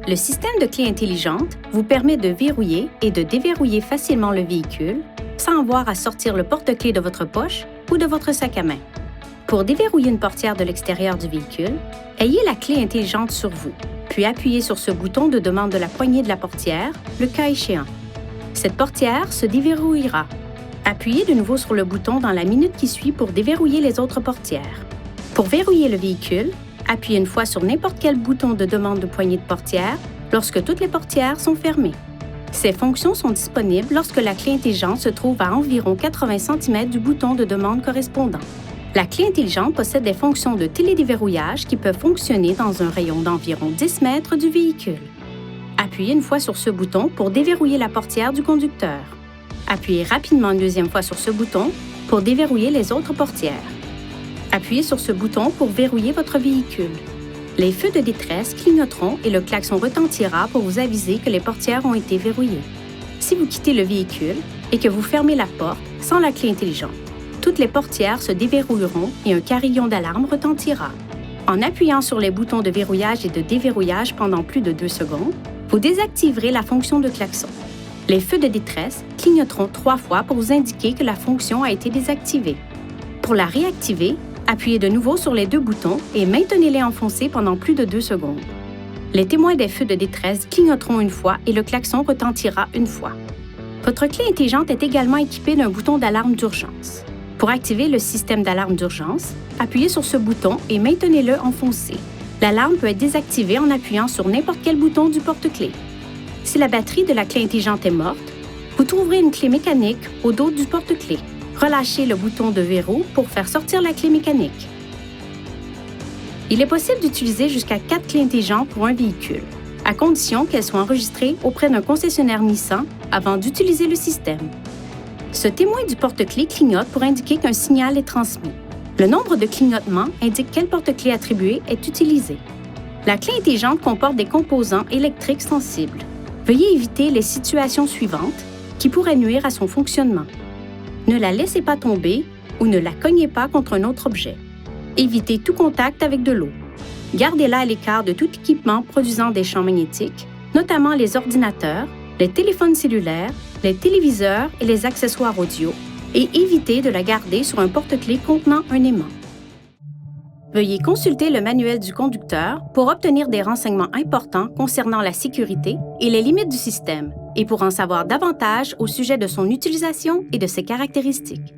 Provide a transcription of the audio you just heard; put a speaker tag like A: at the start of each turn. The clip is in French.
A: Le système de clé intelligente vous permet de verrouiller et de déverrouiller facilement le véhicule sans avoir à sortir le porte-clés de votre poche ou de votre sac à main. Pour déverrouiller une portière de l'extérieur du véhicule, ayez la clé intelligente sur vous, puis appuyez sur ce bouton de demande de la poignée de la portière, le cas échéant. Cette portière se déverrouillera. Appuyez de nouveau sur le bouton dans la minute qui suit pour déverrouiller les autres portières. Pour verrouiller le véhicule, appuyez une fois sur n'importe quel bouton de demande de poignée de portière lorsque toutes les portières sont fermées. Ces fonctions sont disponibles lorsque la clé intelligente se trouve à environ 80 cm du bouton de demande correspondant. La clé intelligente possède des fonctions de télédéverrouillage qui peuvent fonctionner dans un rayon d'environ 10 mètres du véhicule. Appuyez une fois sur ce bouton pour déverrouiller la portière du conducteur. Appuyez rapidement une deuxième fois sur ce bouton pour déverrouiller les autres portières. Appuyez sur ce bouton pour verrouiller votre véhicule. Les feux de détresse clignoteront et le klaxon retentira pour vous aviser que les portières ont été verrouillées. Si vous quittez le véhicule et que vous fermez la porte sans la clé intelligente, toutes les portières se déverrouilleront et un carillon d'alarme retentira. En appuyant sur les boutons de verrouillage et de déverrouillage pendant plus de 2 secondes, vous désactiverez la fonction de klaxon. Les feux de détresse clignoteront 3 fois pour vous indiquer que la fonction a été désactivée. Pour la réactiver, appuyez de nouveau sur les 2 boutons et maintenez-les enfoncés pendant plus de 2 secondes. Les témoins des feux de détresse clignoteront une fois et le klaxon retentira une fois. Votre clé intelligente est également équipée d'un bouton d'alarme d'urgence. Pour activer le système d'alarme d'urgence, appuyez sur ce bouton et maintenez-le enfoncé. L'alarme peut être désactivée en appuyant sur n'importe quel bouton du porte-clés. Si la batterie de la clé intelligente est morte, vous trouverez une clé mécanique au dos du porte-clés. Relâchez le bouton de verrou pour faire sortir la clé mécanique. Il est possible d'utiliser jusqu'à 4 clés intelligentes pour un véhicule, à condition qu'elles soient enregistrées auprès d'un concessionnaire Nissan avant d'utiliser le système. Ce témoin du porte-clés clignote pour indiquer qu'un signal est transmis. Le nombre de clignotements indique quel porte-clés attribué est utilisé. La clé intelligente comporte des composants électriques sensibles. Veuillez éviter les situations suivantes qui pourraient nuire à son fonctionnement. Ne la laissez pas tomber ou ne la cognez pas contre un autre objet. Évitez tout contact avec de l'eau. Gardez-la à l'écart de tout équipement produisant des champs magnétiques, notamment les ordinateurs, les téléphones cellulaires, les téléviseurs et les accessoires audio, et évitez de la garder sur un porte-clés contenant un aimant. Veuillez consulter le manuel du conducteur pour obtenir des renseignements importants concernant la sécurité et les limites du système, et pour en savoir davantage au sujet de son utilisation et de ses caractéristiques.